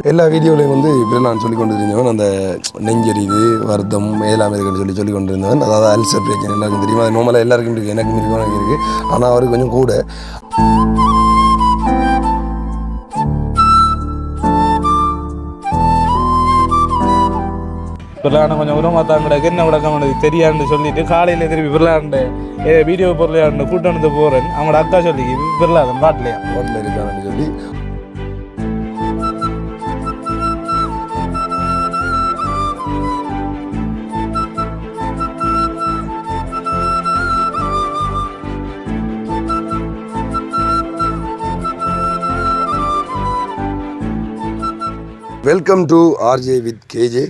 எல்லா வீடியோலையும் வந்து இப்படி நான் சொல்லி கொண்டு இருந்தவன் அந்த நெஞ்சரிவு வருத்தம் ஏழாம் இருக்குன்னு சொல்லி கொண்டு இருந்தவன். அதாவது அல்சர் பிரச்சனை எல்லாருக்கும் தெரியுமா, அது நார்மலாக எல்லாருக்கும் இருக்குது, எனக்கும் இருக்கும், எனக்கு இருக்குது. ஆனால் அவருக்கு கொஞ்சம் கூட. விளாண்ட கொஞ்சம் உரமாக தான் கிடக்கு, என்ன விளக்கம் தெரியாதுன்னு சொல்லிட்டு காலையில் திருப்பி விளாண்டு வீடியோ பொருளாண்டு கூட்டணத்து போகிறேன். அவங்களோட அக்கா சொல்லி விரலாதன் பாட்டில் இருக்கான்னு சொல்லி welcome to RJ with KJ.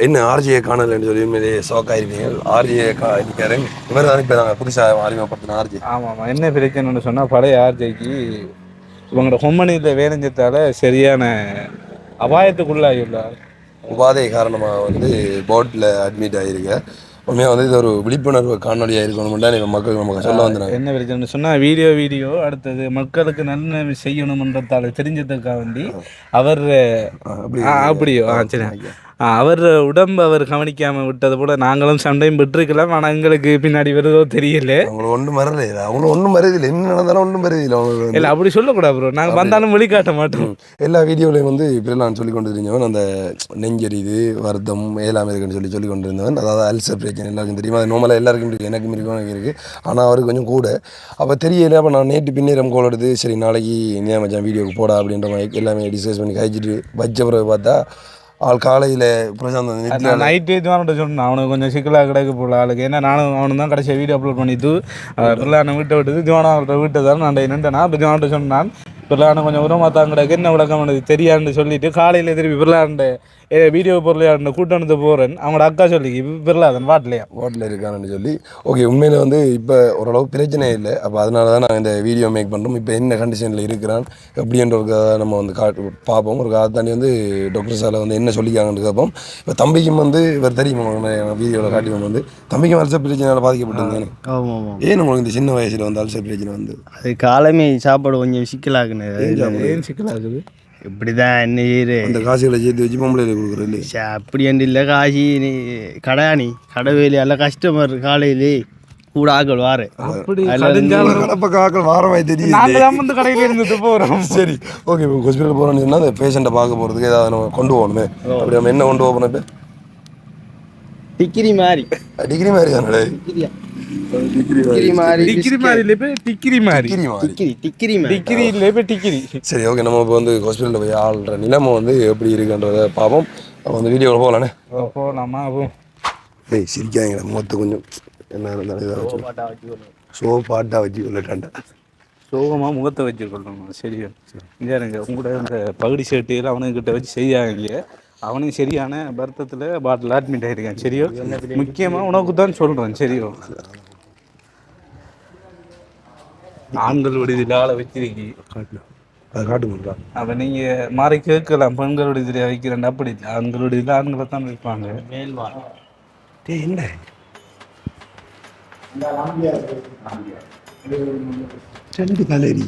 என்ன ஆர்ஜியை காணலன்னு சொல்லி உண்மையிலே ஷாக்காயிருக்கீங்க. ஆர்ஜியை இருக்காரன் இவர் தான் இப்போ நாங்கள் புதுசாக அறிமுகப்படுத்தின ஆர்ஜி. ஆமாம், என்ன பிரச்சனைன்னு சொன்னால் பழைய ஆர்ஜிக்கு இவங்களோட கொம்பனியில் வேலைஞ்சத்தால் சரியான அபாயத்துக்குள்ளாகியுள்ளார். உபாதை காரணமாக வந்து போட்டில் அட்மிட் ஆகியிருக்க. உண்மையாக வந்து இது ஒரு விழிப்புணர்வு காணொலியாக இருக்கணும்னா இப்போ மக்கள் நமக்கு சொல்ல வந்துடுறாங்க. என்ன பிரச்சனை சொன்னால் வீடியோ அடுத்தது மக்களுக்கு நல்ல செய்யணுமன்றதால தெரிஞ்சதுக்காக வேண்டி அவர் அப்படியோ சரி அவர் உடம்பு அவர் கவனிக்காமல் விட்டது போல நாங்களும் சண்டையும் பெற்றிருக்கலாம். ஆனால் எங்களுக்கு பின்னாடி வருதோ தெரியல. அவங்கள ஒன்றும் மறதில்லை, அவங்களும் ஒன்றும் மறதில்லை, என்ன நடந்தாலும் ஒன்றும் மறதில்லை. அவங்களுக்கு இல்லை அப்படி சொல்லக்கூடாது ப்ரோ, நாங்கள் வந்தாலும் வெளிக்காட்ட மாட்டோம். எல்லா வீடியோலையும் வந்து இப்படி நான் சொல்லி கொண்டு இருந்தவன் அந்த நெஞ்சரிவு வருத்தம் ஏழாம் இருக்குன்னு சொல்லி கொண்டு இருந்தவன். அதாவது அல்சர் பிரச்சனை எல்லாருக்கும் தெரியுமா, அது நார்மலாக எல்லாருக்கும் இருக்குது, எனக்கும் இருக்கும், எனக்கு இருக்குது. ஆனால் அவருக்கு கொஞ்சம் கூட. அப்போ தெரியல. அப்போ நான் நேற்று பின்னேரம் கோல் எடுத்து சரி நாளைக்கு இந்தியா மச்சான் வீடியோக்கு போடா அப்படின்ற மாதிரி எல்லாமே டிஸ்கஸ் பண்ணி கழிச்சிட்டு வச்ச பிறகு பார்த்தா ஆள் காலையில் பிரசாந்த் நைட்டு இதுவான சொன்னான் அவனுக்கு கொஞ்சம் சிக்கலாக கிடக்கு போல ஆளுக்கு. ஏன்னா நானும் அவனு தான் கடைசியாக வீடியோ அப்லோட் பண்ணிட்டு பிள்ளான வீட்டை விட்டுது திவானா வீட்டை தான் நான் நின்றுனா. இப்போ திவான்ட்ட சொன்னான் பிள்ளான கொஞ்சம் உரமாக தான் கிடக்கு, என்ன விளக்கம் தெரியாதுன்னு சொல்லிட்டு காலையில் திருப்பி பிள்ளாண்ட வீடியோ பொருளாண்ட கூட்டணத்து போகிறேன். அவங்களோட அக்கா சொல்லி பிறலாதன் வாட்டில் இருக்கான்னு சொல்லி ஓகே. உண்மையில் வந்து இப்போ ஓரளவு பிரச்சனை இல்லை. அப்போ அதனால தான் நாங்கள் இந்த வீடியோ மேக் பண்ணுறோம். இப்போ என்ன கண்டிஷனில் இருக்கிறான் எப்படின்ற ஒரு கதை நம்ம வந்து பார்ப்போம். ஒரு கதை தாண்டி வந்து டாக்டர் சாலை வந்து என்ன சொல்லிக்காங்கன்னு கேட்போம். இப்போ தம்பிக்கும் வந்து இவர் தெரியுமா வீடியோவில் காட்டிவன் வந்து தம்பிக்கும் அல்சர் பிரச்சனையால் பாதிக்கப்பட்டிருந்தானே. ஆமாம். ஏன் உங்களுக்கு இந்த சின்ன வயசில் வந்து அல்சர் பிரச்சனை வந்து அது காலமே சாப்பாடு கொஞ்சம் சிக்கலாகுது. ஏன் சிக்கலாகுது? இப்படிதான் என்ன அந்த காசுகளை சேர்த்து வச்சு பொம்பளை கொடுக்குறது அப்படி என்று இல்லை. காசி நீ கடையாணி கடை வேலி எல்லாம் கஸ்டமர் காலையிலே கூட ஆக்கள் வாரு ஆக்கள் வாரமாய் தெரியும் கடையில் இருந்துட்டு போகிறோம். சரி ஓகே. இப்போ ஹாஸ்பிட்டல் போகிறோம்னு சொன்னால் அந்த பேஷண்ட்டை பார்க்க போகிறதுக்கு ஏதாவது நம்ம கொண்டு போகணுமே. அப்படி நம்ம என்ன கொண்டு போகணும்? இப்போ டிகிரி மாதிரி தானே சரி ஓகே. நம்ம இப்போ வந்து ஹாஸ்பிட்டலில் போய் ஆள்ற நிலைமை வந்து எப்படி இருக்குன்றத பார்ப்போம். நம்ம வந்து வீடியோவில் போகலானே போகலாமா? டேய் சிரிக்காங்க முகத்தை கொஞ்சம் என்ன இருந்தாலும் இதாக சோப்பாட்டாக வச்சு கொள்ளட்டாண்டா சோகமாக முகத்தை வச்சு கொள்ளணும். சரியா இங்கே உங்களோட இந்த பகுடி ஷர்ட்டு அவனுக்கிட்ட வச்சு செய்யாங்க. அவனும் சரியான வருத்தத்தில் பாட்டில் அட்மிட் ஆகிருக்கான். சரியோ முக்கியமாக உனக்கு தான் சொல்கிறேன். சரியோ ஆண்கள் விடுதியில் ஆளை வச்சிருக்கி அதை காட்டுங்களா? அப்போ நீங்கள் மாறி கேட்கலாம் பெண்கள் விடுதியில் வைக்கிறேன். அப்படி இல்லை, ஆண்கள் விடுதியில் ஆண்களை தான் வைப்பாங்க. என்ன ரெண்டு கலரி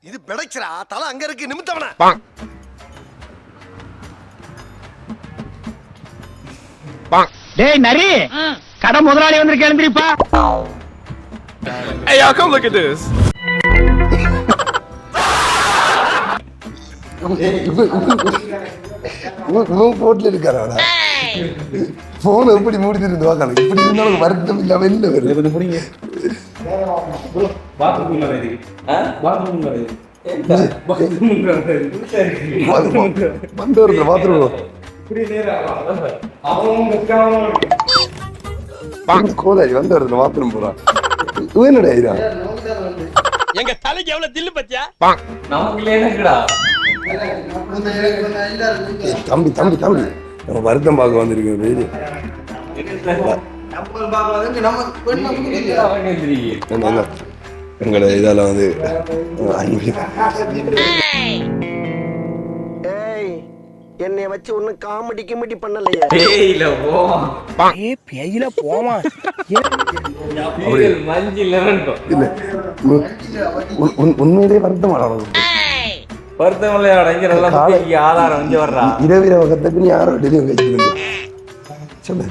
இது பிடைக்கிறா தலை அங்க இருக்கு நிமித்தவன டேய் நரி கடை முதலாளி வந்து கேளுந்திரிப்பா. Hey y'all, come look at this. போட்ல இருக்காரா? போன் எப்படி மூடி இருந்து வாக்காள இப்படி இருந்தாலும் வருத்தம் இல்லாம வெளில வருது. முடிங்க பாத்ரூம் பாத்ரூம் கோதாரி வந்து வருதுல பாத்ரூம் போறான். என்னடா எங்க தலைக்கு எவ்வளவு தில்லு பத்தியா? தம்பி தம்பி தம்பி நம்ம வருத்தம் பார்க்க வந்திருக்கோம். எங்களை இதெல்லாம் வந்து என்னைய வச்சு ஒன்னும் காமெடி கிமெடி பண்ணலையே. பேயில போமா பேயில போமா. மஞ்சில் இருக்கும் இல்லை உண்மையிலேயே வருத்தமான ஒருத்தன் விளையாட இங்க நல்லா புத்திக்கு ஆதாரம் வந்து வர்றா இரவிரவ கத்தக்கு நீ யாரோ டெலிவரி கழிச்சு சொல்லு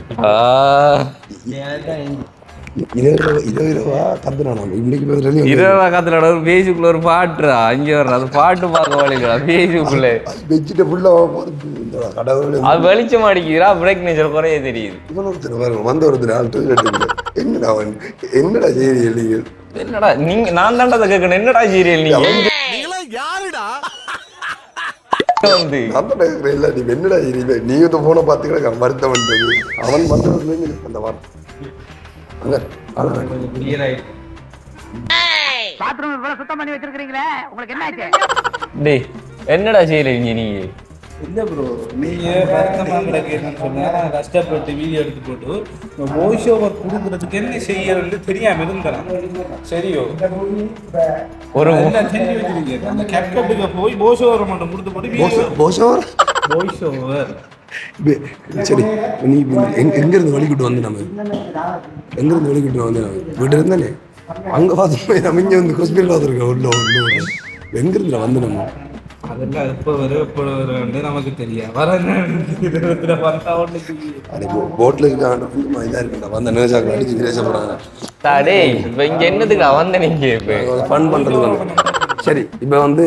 இரவிரவா கத்துனா இன்னைக்கு இரவா காத்துல ஒரு பேஜுக்குள்ள ஒரு பாட்டுறா இங்க வர்றா அது பாட்டு பார்க்க வழிகளா பேஜுக்குள்ள வெஜிட்ட ஃபுல்லாக கடவுள் அது வெளிச்சம் அடிக்கிறா பிரேக் நேச்சர் குறைய தெரியுது இவன் ஒருத்தர் பாருங்க வந்த ஒருத்தர் என்னடா அவன் என்னடா சீரியல் நீங்கள் என்னடா நீங்க நான் தாண்டா கேட்கணும் என்னடா சீரியல் நீங்க யாருடா வந்து இல்ல நீ என்னடா சீரியல் நீ வந்து போன பார்த்துக்கிட வருத்தம் வந்தது அவன் வந்தவர்கள் அந்த வார்த்தை அங்க பாத்ரூம் இவ்வளவு சுத்தம் பண்ணி வச்சிருக்கீங்களே உங்களுக்கு என்ன ஆச்சு? டேய் என்னடா சீரியல் நீங்க இல்ல ப்ரோ நீங்க வருத்தமா கிடக்குன்னு சொன்னா கஷ்டப்பட்டு வீடியோ எடுத்து போட்டு வாய்ஸ் ஓவர் கொடுக்கறதுக்கு என்ன செய்யறதுன்னு தெரியாம இருந்தான் சரியோ ஒரு என்ன செஞ்சு வச்சிருக்கீங்க அந்த கேப்கட்டுக்கு போய் வாய்ஸ் ஓவர் மட்டும் கொடுத்து போட்டு போஷோர் வாய்ஸ் ஓவர் சரி நீ எங்கேருந்து வழிகிட்டு வந்து நம்ம எங்கேருந்து வழிகிட்டு வந்து வீட்டு இருந்தானே அங்கே பார்த்து நம்ம இங்கே வந்து ஹாஸ்பிட்டல் பார்த்துருக்கோம் உள்ள எங்கேருந்து வந்து நம்ம அதெல்லாம் எப்போ வரும் எப்போ வரும்னு நமக்கு தெரியாது வர அது போட்டில் இருக்காங்க இதாக இருக்குடா வந்த நேசாக்கள் அடிச்சு பேசப்படுறாங்க டே இப்போ இங்க என்னதுக்கு வந்த நீங்க இப்போ ஃபன் பண்ணுறது வந்து சரி இப்போ வந்து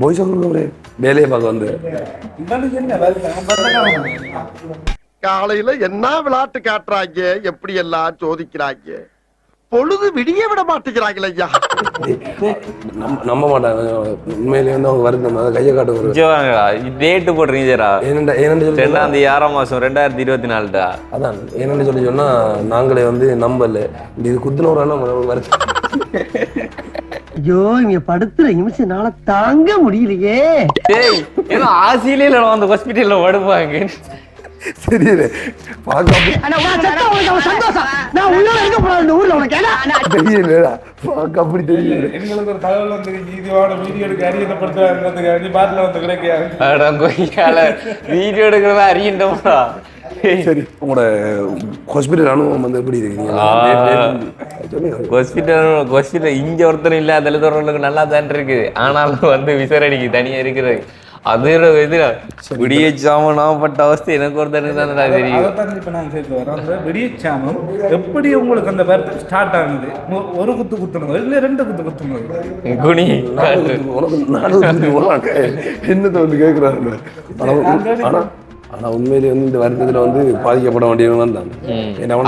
பாய்ஸ் ஒரு வேலையை பார்க்க வந்து காலையில என்ன விளையாட்டு காட்டுறாங்க, எப்படி எல்லாம் சோதிக்கிறாங்க, பொழுது விடிய விட மாட்டேங்கிறாங்களே ஐயா. நம்ப மாட்டாங்க உண்மையிலேயே வந்து அவங்க வருத்தம் அதை கையை காட்டுவாங்க டேட்டு போடுறீங்க ஜரா ஏன்னு சொல்லி 6ஆம் மாசம் 2024 அதான் ஏன்னு சொல்லி சொன்னா நாங்களே வந்து நம்பல இது குத்துனவரான வருத்தம். ஐயோ இங்க படுத்துற நிமிஷம்னால தாங்க முடியலையே. டேய் ஏன்னா ஆசியில வந்து ஹாஸ்பிடல்ல படுப்பாங்க தெரியல தெரியல அப்படி தெரியல எங்களுக்கு ஒரு தகவல் வந்து இதுவான வீடியோ எடுக்க அறியப்படுத்துறதுக்கு பாட்டில் வந்து கிடைக்காது வீடியோ எடுக்கிறத அறியண்டா. சரி உங்களோட ஹாஸ்பிட்டல் அனுபவம் வந்து எப்படி இருக்கீங்க? ஹாஸ்பிட்டல் இங்க ஒருத்தரும் இல்ல தலிதவர்களுக்கு நல்லா தான் இருக்குது ஆனாலும் வந்து விசாரணைக்கு தனியா இருக்குது அது இதுல விடியச்சாமம் நான் பட்ட அவஸ்தை எனக்கு ஒருத்தருக்கு தான் தெரியும். அதைத்தான் இப்ப நாங்க சேர்த்து வரோம். அந்த விடியச்சாமம் எப்படி உங்களுக்கு அந்த வருத்தம் ஸ்டார்ட் ஆகுது? ஒரு குத்து குத்துனது இல்ல 2 குத்து குத்துனது குனி என்னத்தை வந்து கேட்குறாங்க. ஆனா உண்மையிலேயே வந்து இந்த வருத்தத்துல வந்து பாதிக்கப்பட வேண்டியவங்க தான்.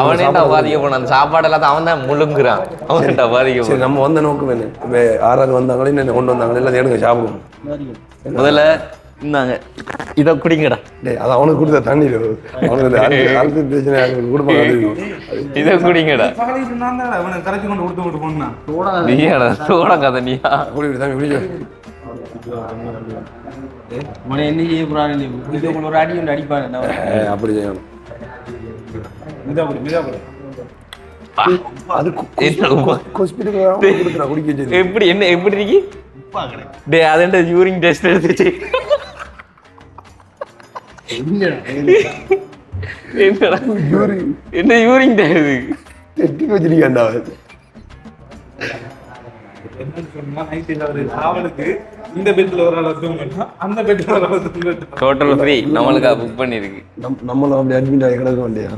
அவனேண்டா பாதிக்கப்படும் அந்த சாப்பாடு எல்லாத்தையும் அவன் தான் முழுங்குறான். அவன்டா பாதிக்கப்படும். நம்ம வந்த நோக்கம் என்ன இப்போ ஆறாவது வந்தாங்களே என்ன கொண்டு வந்தாங்களே எல்லாம் எடுங்க சாப்பிடுவோம். முதல்ல இருந்தாங்க இதை குடிங்கடா. டேய் அது அவனுக்கு கொடுத்த தண்ணி அவனுக்கு பிரச்சனை கொடுப்பாங்க. இதை குடிங்கடா. நான் தான் அவனை கரைச்சி கொண்டு கொடுத்து போனா நீயாடா சோடா கதை நீயா குடி தம்பி குடிக்க என்ன செய்ய போறாங்க ஒரு அடி ஒன்று அடிப்பாங்க அப்படி செய்யணும். அது குடிக்க எப்படி என்ன எப்படி இருக்கி டே அதென்ன யூரின் டெஸ்ட் எடுத்துச்சு என்ன யூரின் டெஸ்ட் வச்சிருக்கேன்டா. இந்த பெட்ல ஒரு ஆள் தூங்கிட்டா அந்த பெட்ல ஒரு ஆள் தூங்கிட்டா டோட்டல் ஃப்ரீ நம்மளுக்கு புக் பண்ணிருக்கு. நம்மளும் அப்படி அட்மிட் ஆகி கிடக்க வேண்டியா?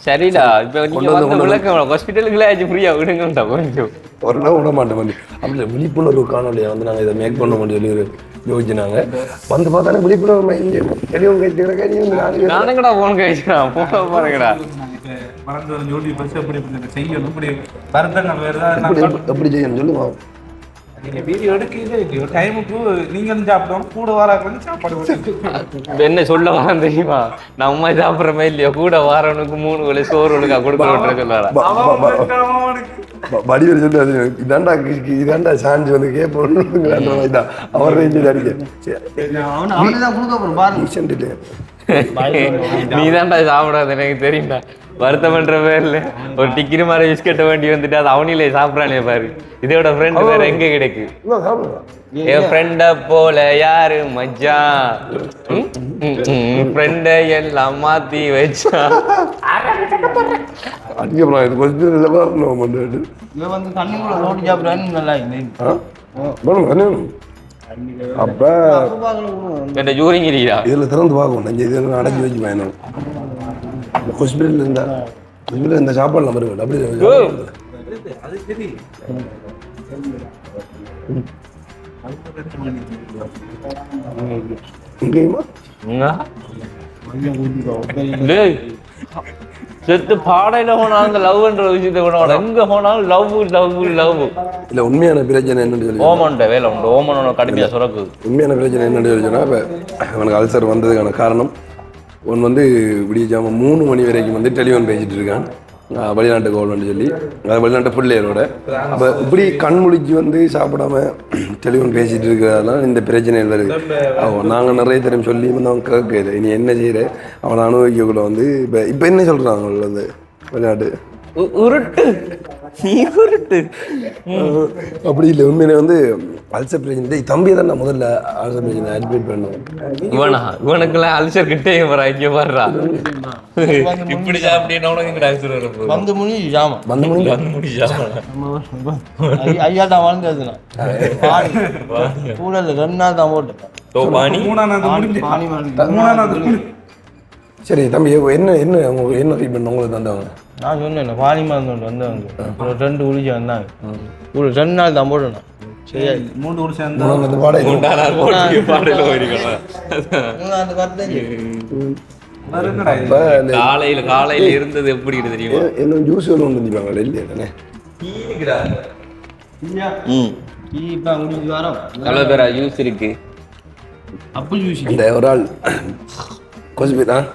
சரிடா இப்ப நீங்க வந்து விளக்கம் ஹாஸ்பிட்டலுக்குள்ள ஆச்சு ஃப்ரீயா விடுங்கடா கொஞ்சம் ஒரு நாள் விட மாட்டேன் வந்து அப்படி விழிப்புணர்வு காணொலியை வந்து நாங்கள் இதை மேக் பண்ண முடியும் யோசிச்சுனாங்க. வந்து பார்த்தாலும் விழிப்புணர்வு நானுங்கடா போன் கழிச்சுடா போன பாருங்கடா செய்யணும் இப்படி வருத்தங்கள் வேறு எப்படி செய்யணும் சொல்லுங்க. நீங்க வீடியோ எடுக்க டைமுக்கு நீங்களும் சாப்பிடணும் கூட வராங்க சாப்பாடு என்ன சொல்ல வரேன் தெரியுமா நம்ம சாப்பிட்றமே இல்லையோ கூட வாரவனுக்கு 3 வேளை சோறுக்கா கொடுக்க வடிவில் சொல்லி இதாண்டா சாஞ்சி வந்து கேட்போம் அவர் நீ தான்டா சாப்பிடாது எனக்கு தெரியும்டா வருத்தமன்ற பேர்ல ஒரு டிக்கிரி மாதிரி பிஸ்கெட்டை வேண்டி வந்துட்டு அது அவனிலே சாப்பிட்றானே பாரு. இதோட ஃப்ரெண்டு வேற எங்க கிடைக்கு? என் ஃப்ரெண்ட போல யாரு மச்சான், ஃப்ரெண்ட எல்லாம் மாத்தி வச்சா. இவன் வந்து தண்ணிக்குள்ள ரோட்டி சாப்பிட்றான்னு நல்லா அப்ப என்ன ஜூரிங்கிறியா? இதுல திறந்து பார்க்கும் நெஞ்சு இதில் அடைஞ்சி வச்சு பயணம் ஹாஸ்பிட்டல் இருந்தா ஹாஸ்பிட்டல் இந்த சாப்பாடு நம்பர் அப்படி இங்கேயுமா செத்து பாடையில போனாலும் அந்த லவ்ன்ற விஷயத்தை போனாலும் எங்க போனாலும் லவ் லவ் லவ். இல்ல உண்மையான பிரச்சனை என்னன்னு சொல்லி ஓமன்ட்ட வேலை உண்டு. ஓமனோட கடுமையா சுரக்கு. உண்மையான பிரச்சனை என்னன்னு சொல்லி சொன்னா இப்போ அவனுக்கு அல்சர் வந்ததுக்கான காரணம் ஒன்று வந்து விடிய 3 மணி வரைக்கும் வந்து டெலிஃபோன் பேசிட்டு இருக்கான் வெளிநாட்டு கோல்னு சொல்லி, அது வெளிநாட்டு பிள்ளையரோட. அப்போ இப்படி கண் முழிச்சு வந்து சாப்பிடாம டெலிஃபோன் பேசிட்டு இருக்கிறதெல்லாம் இந்த பிரச்சனைகள் வருது. நாங்கள் நிறைய தரம் சொல்லி வந்து அவன் கேட்குது, நீ என்ன செய்கிற அவனை அனுபவிக்கக்குள்ள வந்து இப்போ என்ன சொல்கிறாங்க வந்து வெளிநாட்டு உருட்டு நீ உருட்டு. அப்படி இல்லை, உண்மையிலே வந்து அல்சர் பிரச்சனை தம்பியை தான் நான் முதல்ல அல்சர் பிரச்சனை அட்மிட் பண்ணுவேன். இவனுக்குலாம் அல்சர் கிட்டே இங்கே வர்றா இப்படி சாப்பிட்டீங்கன்னா உனக்கு அல்சர் வரும். வந்து முடி ஜாமா வந்து ஐயாட்டா வாழ்ந்ததுண்ணா கூட 2 நாள் தான் போட்டு. சரி தம்பி, என்ன என்ன உங்களுக்கு என்ன ட்ரீட்மெண்ட் உங்களுக்கு தந்தாங்க? நான் சொன்னேன் பாலி மருந்து வந்தவங்க 2 உளிச்சு வந்தாங்க. 2 நாள் தான் போட்டேன். சரியா 3 ஊர் சேர்ந்து காலையில இருந்தது எப்படி தெரியுமா? என்ன ஜூஸ் ஒன்று வந்துருப்பாங்க இல்லையா? எவ்வளவு பேரா ஜூஸ் இருக்கு? அப்படி ஜூஸ் இந்த ஒரு ஆள் கொஞ்சம் தான்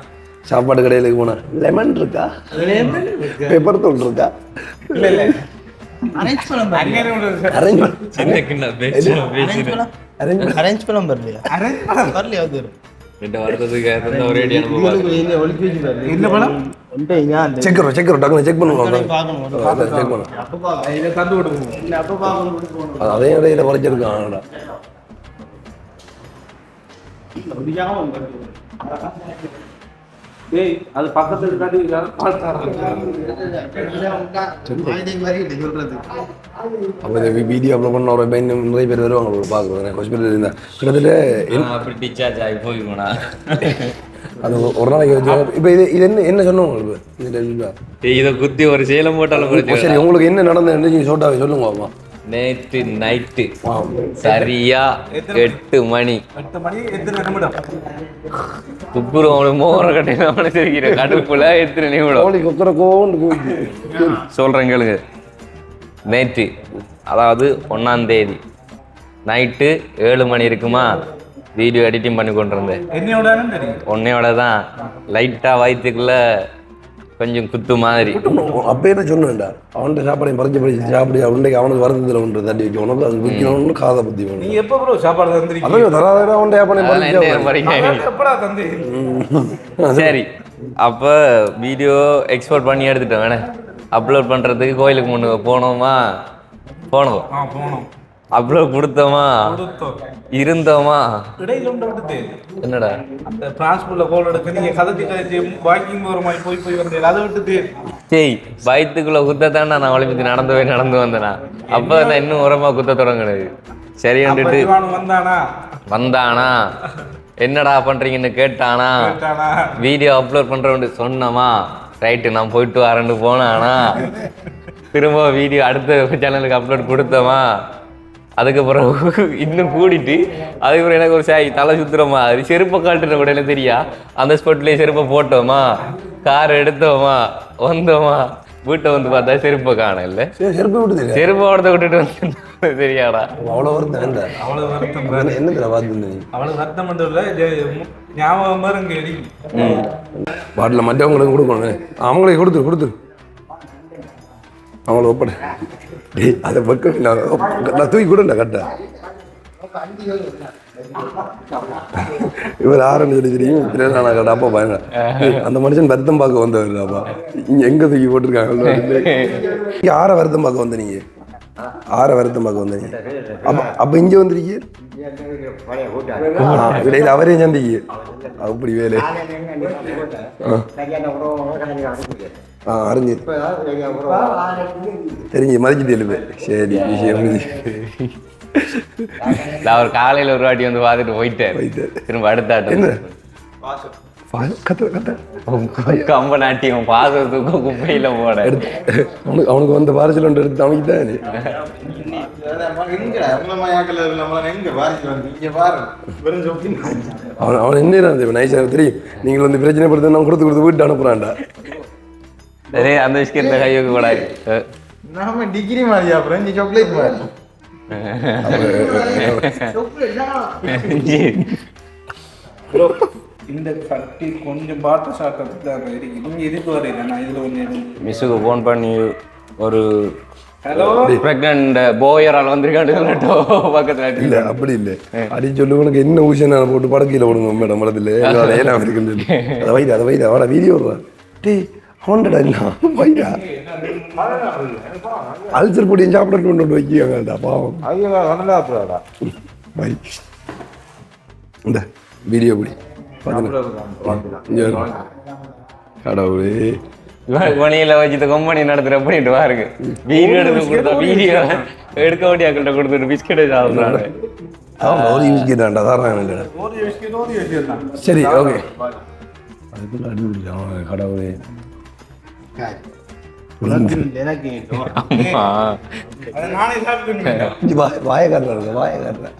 சாப்பாடு கடையிலுக்கு போனா லெமன் இருக்கா, பெப்பர் தூள் இருக்கா, அரேஞ்ச் பழம் வரலையா? வரலையா? அது 2 வருஷத்துக்கு ஒரே அடி அனுபவம். என்ன பழம்? செக் டக்குனு செக் பண்ணுவாங்க. செக் பண்ணுவோம் அதே இடையில குறைச்சிருக்கான். அது பக்கத்துல வீடியோ அப்லோட் பண்ண ஒரு நிறைய பேர் வருவாங்க பார்க்குறேன். ஹாஸ்பிட்டல் இருந்தால் கிட்டத்தட்ட அது ஒரு நாளைக்கு வச்சு இப்போ இது என்ன சொன்னோம் உங்களுக்கு? இதை குத்தி ஒரு சேலம் போட்டாலும் சரி, உங்களுக்கு என்ன நடந்தது நீங்கள் சொல்லிட்டாவே சொல்லுங்க. நேற்று நைட்டு சரியா 8 மணி குப்புரம் அவனுக்கு மோர கட்டையில தெரிகிற கடுப்புல எத்தனை நிமிடம் சொல்றேன் கேளுங்க. நேற்று அதாவது 1ஆம் தேதி நைட்டு 7 மணி இருக்குமா, வீடியோ எடிட்டிங் பண்ணி கொண்டு இருந்தேன். உன்னையோட தான் லைட்டா வயிற்றுக்குள்ள கொஞ்சம் குத்து மாதிரி. அப்போ என்ன சொன்னேன்டா, அவன்கிட்ட சாப்பாடையும் பறிச்சு படிச்சு சாப்பிடு, அவனுக்கு அவனுக்கு வருத்தத்தில் ஒன்று தட்டி வைக்க உனக்கு அது விற்கணும்னு காதை பற்றி வேணும். நீ எப்போ ப்ரோ சாப்பாடு தந்துறீங்க? அதான் தராத அவன்கிட்ட சாப்பாடையும் சரி. அப்போ வீடியோ எக்ஸ்போர்ட் பண்ணி எடுத்துட்டோம். வேணே அப்லோட் பண்ணுறதுக்கு கோயிலுக்கு முன்னு போனோம். அப்லோட் கொடுத்தோமா, இருந்தோமா, என்னடா அந்த டிரான்ஸ்போர்ட்ல கோல் எடுக்க நீங்க கதைச்சு வாக்கிங் போற மாதிரி போய் வந்தேன். அதை விட்டு சரி வயிற்றுக்குள்ள குத்தத்தான் நான் வலிப்பத்தி நடந்து வந்தேனா. அப்போ நான் இன்னும் உரமா குத்த தொடங்கினது. சரி வந்துட்டு வந்தானா என்னடா பண்றீங்கன்னு கேட்டானா, வீடியோ அப்லோட் பண்றேன்னு சொன்னமா, ரைட்டு நான் போயிட்டு வரேன்னு போனானா, திரும்ப வீடியோ அடுத்த சேனலுக்கு அப்லோட் கொடுத்தோமா, அதுக்கப்புறம் இன்னும் கூடிட்டு அதுக்கப்புறம் எனக்கு ஒரு தலை சுத்துறோமா, அது செருப்பை காட்டுற கூட என்ன தெரியா, அந்த ஸ்பாட்லேயே செருப்பை போட்டோமா, கார் எடுத்தோமா, வந்தோமா, வீட்டை வந்து பார்த்தா செருப்பை காண இல்லை. செருப்பை ஓடத்தை விட்டுட்டு வந்து தெரியாடா. அவ்வளோ வருத்தம் என்ன அவ்வளோ வருத்தம் இல்லை, ஞாபகம் பாட்டில் மற்றவங்களுக்கு கொடுக்கணும், அவங்களுக்கு கொடுத்து அவங்கள ஒப்பட அதை பக்கம் நான் தூக்கி கொடுண்டா கரெக்டா. இவர் ஆரம்பி சொல்லி தெரியும் பிரேலான கடை அப்பா பாருங்க அந்த மனுஷன் வருத்தம் பார்க்க வந்தவர் அப்பா இங்க எங்க தூக்கி போட்டிருக்காங்க ஆற வருத்தம் பார்க்க வந்த நீங்க ஆற வருத்தம் பார்க்க வந்தீங்க அப்ப இங்க வந்திருக்கீங்க இடையில அவரே சந்திக்கு அப்படி வேலை அறிஞ்சு தெரிஞ்சு மதிச்சுட்டு எழுது சரி விஷயம் அவர் காலையில ஒரு வாட்டி வந்து பார்த்துட்டு போயிட்டார் திரும்ப அடுத்த ஆட்டம் கம்ப நாட்டியம் பாசத்துக்கு குப்பையில போட அவனுக்கு வந்த பார்சல் ஒன்று எடுத்து அமைக்கிட்டானே அவன் என்ன நைஸா தெரியும் நீங்கள் வந்து பிரச்சனை படுத்த நான் கொடுத்து வீட்டு அனுப்புறான்டா அதே அந்த விஷயத்துல கை வைக்க கூடாது நாம டிகிரி மாதிரி அப்புறம் நீ சாக்லேட் மாதிரி இந்த கட்டி கொஞ்சம் பாட்டு சாப்பிட்டு இருக்கு எதுக்கு வரையில நான் இதுல ஒன்று மிஸ்ஸுக்கு ஃபோன் பண்ணி ஒரு ஹலோ பிரெக்னன்ட் போயரால் வந்திருக்காண்டு பக்கத்துல இல்ல அப்படி இல்லை அடி சொல்லு உனக்கு என்ன ஊசியை நான் போட்டு படக்கையில் விடுங்க மேடம் மடத்துல ஏலாம் இருக்குன்னு அதை வைடா அவட வீடியோ விடுறான் டே ஹோண்டடா இல்லை வைடா அல்சர் பொடியும் சாப்பிட்டு கொண்டு வைக்காங்கடா பாவம் வை இந்த வீடியோ பிடி கடவுளே மணியில வச்சுட்டு கம்பெனி நடத்துற பண்ணிட்டு பாருங்க வீடியோ எடுத்து கொடுத்தா வீடியோ எடுக்க வேண்டிய கொடுத்துட்டு பிஸ்கெட் சாப்பிடுறாங்க ஒரு யூஸ்கேட் தான்டா தாராங்க சரி ஓகே அதுக்குள்ள அடிப்படி கடவுளே வாயக்காரன் இருக்கு வாயக்காரன்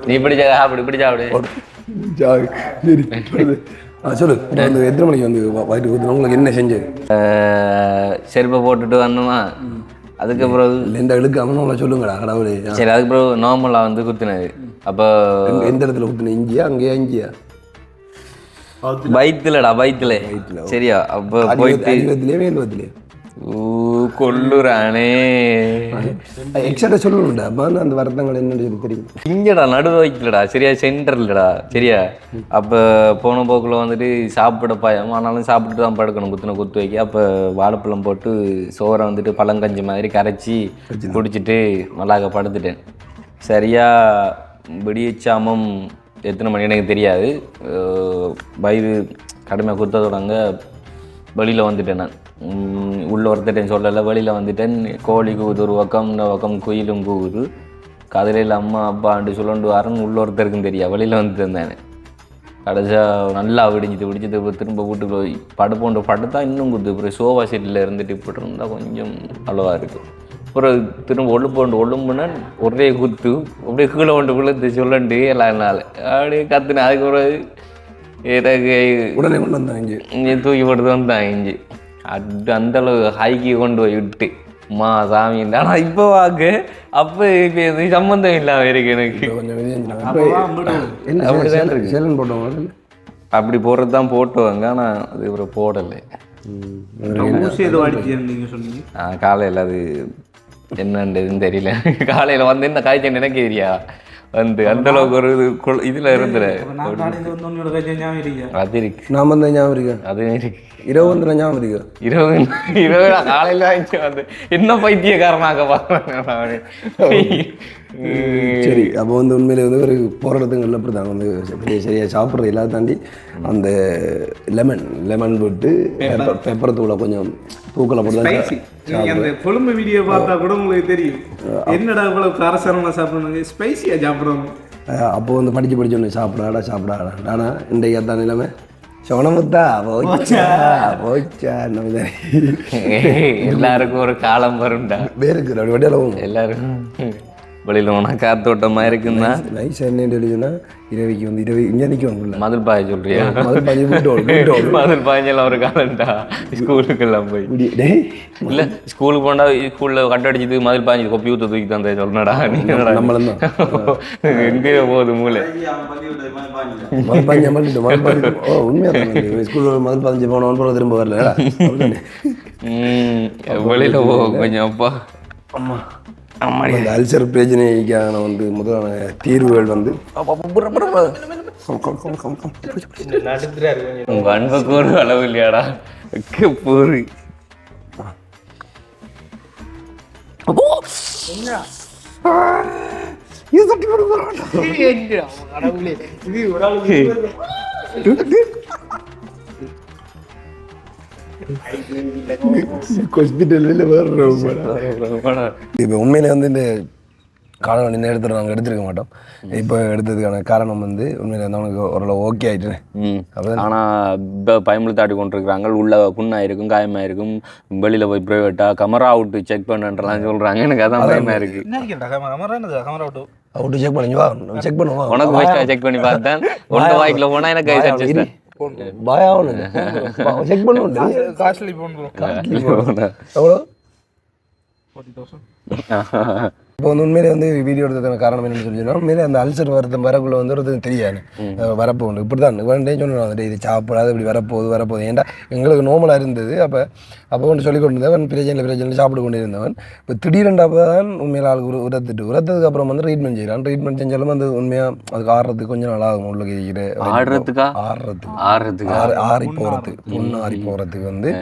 நீ பிடிச்சா சாப்பிடு பிடிச்சா சரி சொல்லு வந்து எத்தனை மணிக்கு வந்து வயிற்று கொடுத்து உங்களுக்கு என்ன செஞ்சு செருப்பை போட்டுட்டு வந்தோமா அதுக்கப்புறம் இந்த இழுக்காம சொல்லுங்கடா கடவுளே சரி அதுக்கப்புறம் நார்மலா வந்து குத்துனது அப்போ எந்த இடத்துல குத்துன இஞ்சியா அங்கேயா இஞ்சியா பைத்துலடா பைத்துல சரியா அப்போ போயிட்டு வேல்வத்திலே கொள்ளுறானே எக்ஸ்ட்ரா சொல்லணும்டா அப்போ அந்த வருத்தங்கள் என்னன்னு தெரியும் இங்கடா நடு வைக்கலடா சரியா சென்டர்லடா சரியா அப்போ போன போக்கில் வந்துட்டு சாப்பிட பயம் ஆனாலும் சாப்பிட்டு தான் படுக்கணும் குத்துன குத்து வைக்க அப்போ வாழைப்பழம் போட்டு சோறை வந்துட்டு பழங்கஞ்சி மாதிரி கரைச்சி குடிச்சிட்டு நல்லாக படுத்துட்டேன் சரியா விடியச்சாமம் எத்தனை மணி எனக்கு தெரியாது வயிறு கடுமையாக குத்த தொடங்க வெளியில் வந்துட்டேன் நான் உள்ள ஒருத்தட்டேன் சொல்லலை வெளியில் வந்துட்டேன் கோழி கூவுது ஒரு பக்கம் இந்த பக்கம் குயிலும் கூவுது கதிரையில் அம்மா அப்பாண்டு சொல்லண்டு வரேன்னு உள்ள ஒருத்தருக்கும் தெரியா வெளியில் வந்துட்டு இருந்தேன் கடைசியாக நல்லா விடிஞ்சிட்டு திரும்ப வீட்டுக்கு போய் படுப்போண்டு படுத்தா இன்னும் குத்து அப்புறம் சோஃபா சீட்டில் இருந்துட்டு இப்படி இருந்தால் கொஞ்சம் அவ்வளோவா இருக்குது அப்புறம் திரும்ப ஒழும்புன்னா ஒரே குத்து அப்படியே கீழே கொண்டு விழுந்து சொல்லண்டு எல்லாம் நாள் அப்படியே கத்துனேன் அதுக்கப்புறம் எனக்கு உடனே கொண்டு வந்தேன் இங்கே தூக்கி போட்டு வந்தான் இஞ்சி அந்த அளவு ஹைக்கி கொண்டு போய் விட்டு அம்மா சாமி ஆனால் இப்போ வாங்க அப்போ இப்போ எது சம்மந்தம் இல்லாமல் இருக்கு எனக்கு சேலன் போட்டவங்க அப்படி போடுறது தான் போட்டுவாங்க ஆனால் அது ஒரு போடலை காலையில் அது என்னன்றதுன்னு தெரியல காலையில் வந்து என்ன காய்ச்சல் எனக்கு தெரியா வந்து அந்த அளவுக்கு ஒரு இதுல இருந்துரு அது இருக்கு நான் வந்து ஞாபகம் இருக்கேன் அது இருக்கு இரவு வந்து ஞாபகம் இருக்கு இரவு காலையில வந்து என்ன பைத்தியக்காரனாக பாக்குறாங்க சரி அப்போ வந்து உண்மையிலே வந்து ஒரு போராட்டத்துங்கள்ல அப்படி தான் வந்து சரியாக சாப்பிட்றது எல்லாம் தாண்டி அந்த லெமன் போட்டு பெப்பர் தூளை கொஞ்சம் தூக்கலை போட்டு கொழும்பு வீடியோ பார்த்தா கூட உங்களுக்கு தெரியும் என்னடா இவ்வளவு காரசாரமாக சாப்பிடணுங்க ஸ்பைசியாக சாப்பிடணும் அப்போ வந்து படிச்சு ஒன்று சாப்பிடாடா ஆனால் இன்றைக்கு தான் நிலைமை சோனமுத்தா போச்சா எல்லாருக்கும் ஒரு காலம் வரும்டா வேறுக்கு அப்படி வண்டியில் எல்லாருக்கும் வெளியில் போனால் காத்தோட்டமாக இருக்குன்னா நைஸ் என்ன எழுதுனா இரவிக்கு வந்து இரவு இங்கே நிற்கும் மதில் பாய சொல்றியா மதில் பாயஞ்செல்லாம் ஒரு காலண்டா ஸ்கூலுக்கெல்லாம் போய் இல்லை ஸ்கூலுக்கு போனா ஸ்கூலில் கட்டடிச்சது மதில் பாயஞ்சு கொப்பி ஊற்ற தூக்கி தந்தே சொல்லணடா நீ நம்மளும் எங்கேயோ போகுது மூளை உண்மையாக ஸ்கூலில் மதில் பதினஞ்சு போனவன் திரும்ப வரல வெளியில் போ கொஞ்சம் அப்பா அம்மா அந்த அல்சர் பிரச்சனைக்கான வந்து முதலான தீர்வுகள் வந்து உங்க அன்புக்கு ஒரு அளவு இல்லையாடா போரு ஹாஸ்பிட்டலில் இப்போ உண்மையிலே வந்து இந்த காலம் இந்த இடத்துல நாங்கள் எடுத்துருக்க மாட்டோம். இப்போ எடுத்ததுக்கான காரணம் வந்து உண்மையில வந்து அவனுக்கு ஓரளவு ஓகே ஆகிட்டேன். ஆனால் இப்போ பயமுறுத்தாட்டி கொண்டிருக்கிறாங்க. உள்ள புண்ணாயிருக்கும், காயமாயிருக்கும், வெளியில் போய் ப்ரைவேட்டாக கமரா அவுட்டு செக் பண்ணுன்றலாம் சொல்கிறாங்க. எனக்கு அதான் பயமா இருக்கு. அவுட்டு செக் பண்ணி வா, செக் பண்ணுவோம். உனக்கு ஃபஸ்ட்டாக செக் பண்ணி பார்த்தேன். ஒன்று வாய்க்கில் போனால் எனக்கு பயம் செக் பண்ணுவோம். காஸ்ட்லி போன் எவ்வளோ? 40,000. இப்போ வந்து உண்மையிலே வந்து வீடியோ எடுத்ததுக்கான காரணம் என்னன்னு சொல்லிச்சுன்னா, உண்மையிலே அந்த அல்சர் வரக்குள்ள வந்து ஒருத்தருக்கு தெரியாது வரப்போ உண்டு. இப்படி தான் வேண்டே சொன்னோம் வந்துட்டு இது சாப்பிடாது இப்படி வரப்போகுது. ஏன்டா எங்களுக்கு நோமலாக இருந்தது. அப்போ கொண்டு சொல்லி கொண்டு இருந்தவன் பிரச்சனை சாப்பிட்டு கொண்டு இருந்தவன். இப்போ திடீரெண்டாப்போ தான் உண்மையில ஆளுக்கு உரத்துக்கு அப்புறம் வந்து ட்ரீட்மெண்ட் செய்கிறான். ட்ரீட்மெண்ட் செஞ்சாலும் வந்து உண்மையாக அதுக்கு ஆடுறதுக்கு கொஞ்சம் நாள் ஆகும். உள்ள கேட்கிற ஆறி போகிறதுக்கு புண்ணு ஆறி போகிறதுக்கு வந்து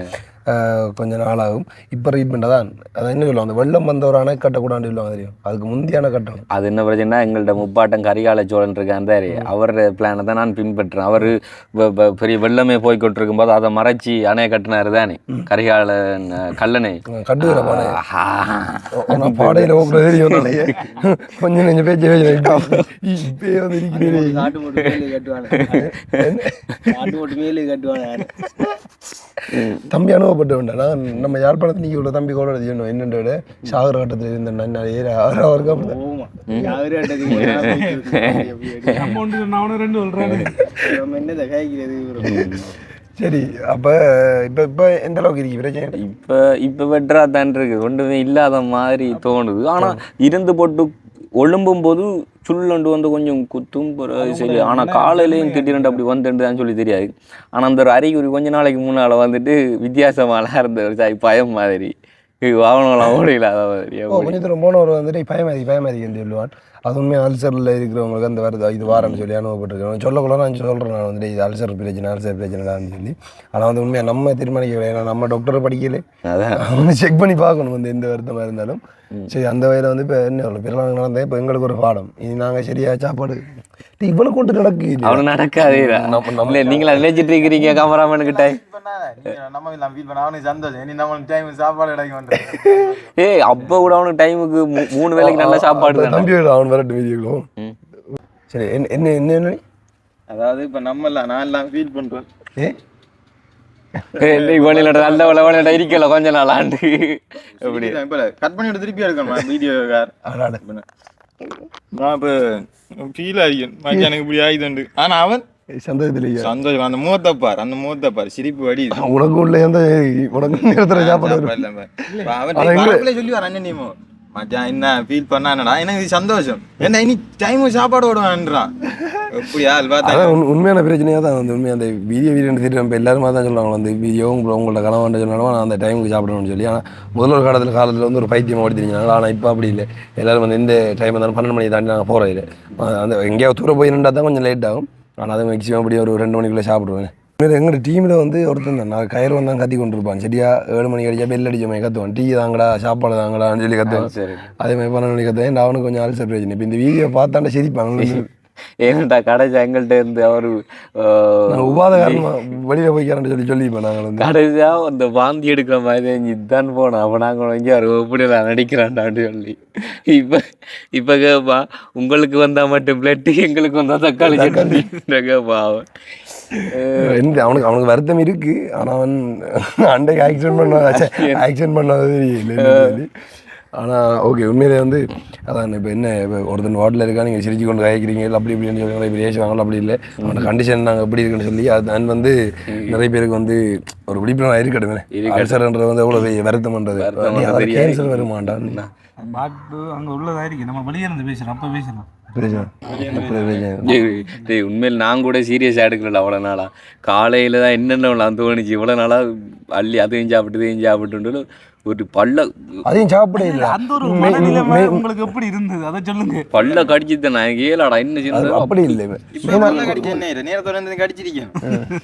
கொஞ்சம் நாளாகும். இப்போ ட்ரீட்மெண்ட்டாக தான் அதை என்ன சொல்லுவாங்க, அந்த வெள்ளம் வந்த ஒரு அணை கட்டக்கூடாது சொல்லுவாங்க தெரியும். அதுக்கு முந்தியான கட்டணும். அது என்ன பிரச்சனை, எங்கள்கிட்ட முப்பாட்டம் கரிகால சோழன் இருக்கான் தாரு, அவர் பிளானை தான் நான் பின்பற்றேன். அவர் பெரிய வெள்ளமே போய் கொண்டிருக்கும் போது அதை மறைச்சி அணையை கட்டினாரு தானே கரிகால கல்லணை கட்டுகிற பாடையில் கொஞ்சம் கொஞ்சம் பேச்சு இப்பயே வந்து தம்பி அனுபவப்பட்டு வேண்டாம். நம்ம யாழ்ப்பாணத்தில் நீங்க உள்ள தம்பி கூட எழுதிடணும். என்னோட சாகர கட்டத்தில் இருந்த சரி. அப்போ இப்போ எந்த அளவுக்கு இருக்கு பிரச்சனை? இப்போ வெட்ரா தான் இருக்கு, ஒன்றுமே இல்லாத மாதிரி தோணுது. ஆனால் இருந்து போட்டு ஒழும்பும் போது சுள்ளண்டு வந்து கொஞ்சம் குத்தும் சரி. ஆனால் காலையிலையும் திடீரெண்டு அப்படி வந்துட்டுதான் சொல்லி தெரியாது. ஆனால் அந்த ஒரு அறிகுறி கொஞ்ச நாளைக்கு முன்னால் வந்துட்டு வித்தியாசமாக இருந்த ஒரு பயம் மாதிரி வாகனம்லாம் ஓடையில் அத மாதிரி கொஞ்சம் தூரம் போனவர் வந்துட்டு பயமாதிரி என்று சொல்லுவான். அது உண்மையாக அல்சரில் இருக்கிறவங்களுக்கு அந்த வருது இது வாரன்னு சொல்லி அனுபவப்பட்டிருக்கேன். சொல்லக்கூட நான் சொல்கிறேன், நான் வந்துட்டு இது அல்சர் பிரச்சனைன்னு சொல்லி. ஆனால் வந்து உண்மையாக நம்ம தீர்மானிக்கல. ஏன்னா நம்ம டாக்டரை படிக்கல, அவங்க செக் பண்ணி பார்க்கணும் வந்து எந்த வருத்தமாக இருந்தாலும். சரி, அந்த வகையில் வந்து இப்போ என்ன பிறகு நடந்தேன். இப்போ எங்களுக்கு ஒரு பாடம், இனி நாங்கள் சரியாக சாப்பாடு இவனை கொண்டு நடக்குது. அவனு நடக்காது. நீங்களா நினைச்சிட்டு இருக்கிறீங்க கேமராமேனு கிட்ட அப்ப கூட அவனுக்கு டைமுக்கு 3 வேளைக்கு நல்ல சாப்பாடு தம்பி அவன் வரட்டு வீடியோக்களும். சரி, என்ன என்ன அதாவது இப்போ நம்ம இல்லை நான் எல்லாம் ஃபீல் பண்ணுறேன். நல்ல இருக்கல கொஞ்ச நாள் ஆண்டு எப்படி கட் பண்ணி திருப்பி எடுக்கணும் வீடியோ. நான் இப்போ ஃபீல் ஆகிக்கேன் எனக்கு இப்படி ஆகிதுண்டு. ஆனால் அவன் சந்தோஷம். அந்த முகத்தப்பார் சிரிப்பு வடி உனக்கு உள்ள எந்த உனக்கு நேரத்தில் சாப்பாடு அவன் சொல்லி வர அண்ணனியமோ மச்சான் என்ன ஃபீல் பண்ணானடா எனக்கு சந்தோஷம். ஏன்னா இனி டைம் சாப்பாடு ஓடுவான்றான். எப்படியா உண்மையான பிரச்சனையாக தான் வந்து உண்மையாக அந்த வீடியோ தெரியும். நம்ம எல்லாருமா தான் சொல்லுவாங்க வந்து வீடியோ உங்களோட கனவாண்ட சொன்னாலும் நான் அந்த டைமுக்கு சாப்பிடணும்னு சொல்லி. ஆனால் முதல் ஒரு காலத்தில் வந்து ஒரு பைத்தியம் ஓடி தெரிஞ்சாங்க. ஆனால் இப்போ அப்படி இல்லை. எல்லோரும் வந்து இந்த டைம் இருந்தாலும் 12 மணி தாண்டி நாங்கள் போகிறோம். அந்த எங்கேயாவது தூரம் போய் நின்றா தான் கொஞ்சம் லேட் ஆகும். ஆனால் அது மேக்ஸிமம் அப்படி ஒரு 2 மணிக்குள்ளே சாப்பிடுவேன். எங்கள் டீமில் வந்து ஒருத்தன் தான் நான் கயிறு வந்தான் கத்தி கொண்டு இருப்பான். சரியா 7 மணிக்கு அடிச்சா பெல் அடிச்ச மாதிரி கத்துவான். டீ தாங்கடா சாப்பாடு தாங்கடான்னு சொல்லி கத்துவான். அதே மாதிரி 12 மணிக்கு கத்துவேன். அவனுக்கு கொஞ்சம் அல்சர் பிரச்சனை. இப்போ இந்த வீடியோ பார்த்தாண்டா சிரிப்பாங்க. ஏன்டா கடைசி எங்கள்கிட்ட இருந்து அவரு உபாதகாரமா வெளியில போய்க்காரன்னு சொல்லிப்போம். நாங்கள் வந்து கடைசியா அந்த வாந்தி எடுக்கிற மாதிரி இதுதான் போனோம். அப்போ நாங்கள் வந்து அவர் எப்படி நடிக்கிறான்டான்னு சொல்லி இப்போ கேப்பா உங்களுக்கு வந்தா மட்டும் பிளட்டு எங்களுக்கு வந்தா தக்காளி சட்னி கேப்பா. அவனுக்கு வருத்தம் இருக்கு. ஆனால் அவன் அண்டைக்கு ஆக்சிடென்ட் பண்ணாதது இல்லை. ஆனால் ஓகே, உண்மையிலே வந்து அதான் இப்போ என்ன இப்போ ஒருத்தன் வார்டில் இருக்கா, நீங்கள் சிரிச்சு கொண்டு காய்க்கிறீங்க அப்படி இப்படின்னு சொல்லுவாங்க. இப்போ ஏசுவாங்களோ அப்படி இல்லை. அவனோட கண்டிஷன் நாங்கள் எப்படி இருக்குன்னு சொல்லி அது வந்து நிறைய பேருக்கு வந்து ஒரு விழிப்புணர்வு இருக்கட்டும். அல்சர்ன்றது வந்து எவ்வளோ வருத்தம் பண்ணுறது, கேன்சர் வருமாண்டான்னு பாட்டு அங்கே உள்ளதாக இருக்கு. நம்ம வெளியே இருந்து பேசலாம், அப்போ பேசலாம். டேய் உண்மையில் நான் கூட சீரியஸாக எடுக்கல அவ்வளோ நாளாக. காலையில் தான் என்னென்ன தோணுச்சு இவ்வளோ நாளாக அள்ளி அதையும் சாப்பிட்டு இதையும் சாப்பிட்டு ஒரு பல்ல அதையும் சாப்பிட இல்லை. அந்த ஒரு மனநிலைமை உங்களுக்கு எப்படி இருந்தது அதை சொல்லுங்க. பல்ல கடிச்சிட்டு நான் ஏலாடா என்ன செய்யறது அப்படி இல்லை. இப்ப பல்ல கடிக்க என்ன நேரத்தோட இருந்து கடிச்சிருக்கேன்.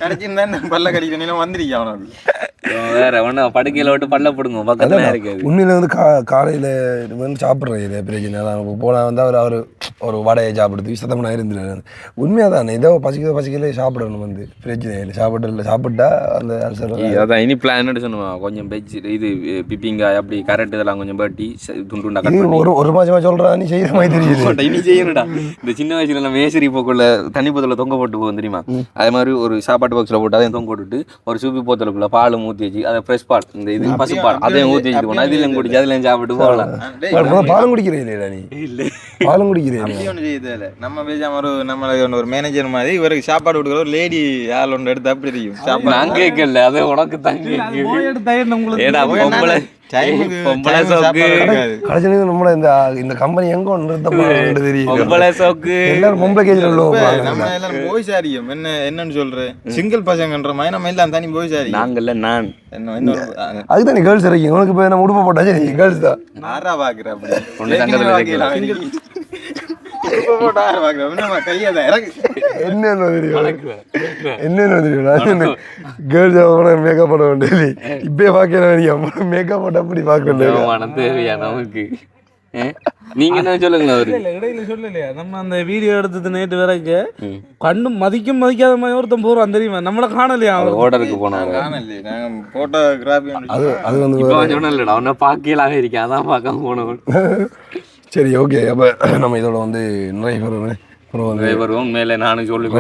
கடிச்சிருந்தா பல்ல கடிக்கிற நிலம் வந்திருக்கேன் அவனுக்கு. வேற ஒண்ணு படுக்கையில விட்டு பல்ல பிடுங்க பக்கத்துல இருக்காது. உண்மையில வந்து காலையில வந்து சாப்பிட்றது இது பிரச்சனை தான். போனால் வந்து அவர் ஒரு வடையை சாப்பிடுறது சத்தமாக இருந்துருக்காரு. உண்மையாக தானே ஏதோ பசிக்கல சாப்பிடணும் வந்து பிரச்சனை இல்லை. சாப்பிட்டா அந்த அதான் இனி பிளான் என்ன சொன்னுவான் கொஞ்சம் வெஜ் இது பிப்பிங்காய் அப்படி கரெக்ட் இதெல்லாம் கொஞ்சம் பட்டி துண்டுண்டா ஒரு மாசமா சொல்றா நீ செய்யற மாதிரி தெரியுது. இனி செய்யணும்டா. இந்த சின்ன வயசுல எல்லாம் மேசரி போக்குள்ள தண்ணி போத்தல தொங்க போட்டு போகும் தெரியுமா? அதே மாதிரி ஒரு சாப்பாட்டு பாக்ஸ்ல போட்டு அதையும் தொங்க போட்டுட்டு ஒரு சூப்பி போத்தலுக்குள்ள பால் ஊற்றி வச்சு அதை ஃப்ரெஷ் பால் இந்த இது பசுப்பால் அதையும் ஊற்றி வச்சுட்டு போனா அதுல குடிச்சு அதுல சாப்பிட்டு போகலாம். பாலும் குடிக்கிறேன் இல்லையா நீ? இல்லை பாலும் குடிக்கிறேன். நம்ம பேசாம ஒரு மேனேஜர் மாதிரி இவருக்கு சாப்பாடு கொடுக்குற ஒரு லேடி ஆள் ஒன்று எடுத்து அப்படி தெரியும். நான் கேட்கல அதை உனக்கு தான் ஏடா பொம்பளை நம்மள இந்த கம்பெனி எங்க ஒன்று தெரியும். எல்லாரும் பொம்பளை கேஜ் நம்ம எல்லாரும் போய் சாரியும் என்னன்னு சொல்றேன் சிங்கிள் பசங்கன்ற மாதிரி நம்ம எல்லாம் தனி போய் சாரி நாங்கல்ல நான் அதுதான் நீ கேர்ள்ஸ் இறக்கி உனக்கு போய் நம்ம உடுப்ப போட்டாச்சு நீ கேர்ள்ஸ் தான் ஆறா பாக்குற அப்படி என்னன்னு தெரியும் கேர்ள்ஸ் மேக்கப் பண்ண வேண்டியது இப்பயே பாக்கிறேன் மேக்கப் போட்டு அப்படி பாக்க தேவையா நமக்கு. நீங்க என்ன சொல்லுங்களா? இடையில சொல்லலையா நம்ம அந்த வீடியோ எடுத்தது நேற்று வரைக்கும் கண்ணு மதிக்காத மாதிரி ஒருத்தன் போறான் தெரியுமா? நம்மள காணலையா? ஓர்டருக்கு போனாரு. போட்டோகிராஃபி அது வந்து சொன்னலடா அவனை பாக்கலாம் இருக்கேன் அதான் பார்க்காம போனவன். சரி ஓகே. அப்போ நம்ம இதோட வந்து நிறைய வருவோம். மேலே நானும் சொல்லிக்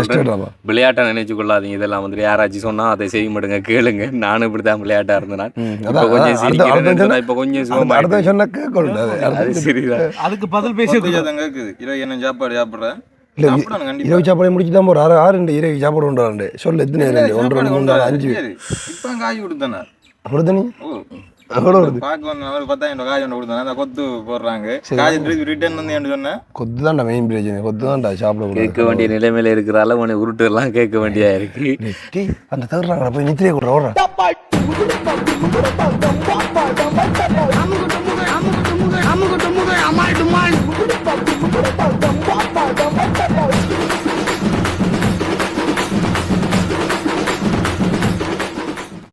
விளையாட்டை நினைச்சு கொள்ளாதீங்க. இதெல்லாம் வந்து யாராச்சும் சொன்னா அதை செய்ய மாட்டேங்க கேளுங்க. நானும் இப்படிதான் விளையாட்டா இருந்தேன். இப்போ கொஞ்சம் சிரிக்கிறேன். இப்போ கொஞ்சம் சொன்னா கேட்கணும். சரிதான் அதுக்கு பதில் பேசி என்ன சாப்பாடு சாப்பிட்றேன் இரவு சாப்பாடு முடிச்சு தான் போற 6 இரவு சாப்பாடு கொண்டு சொல்லு எத்தனை 1 2 3 4 5 இப்போ காய் கொடுத்தேன் கொடுத்தனி கொத்து போடுறாங்க. கொத்து தான்டா மெயின் பிரச்சனை. கொத்து தான்டா சாப்பிட கேட்க வேண்டிய நிலைமையில இருக்கிறால உன உருட்டு எல்லாம் கேட்க வேண்டியா இருக்கு. அந்த தகுறாங்க போய் நித்திரையை கூட ஓடுறான்.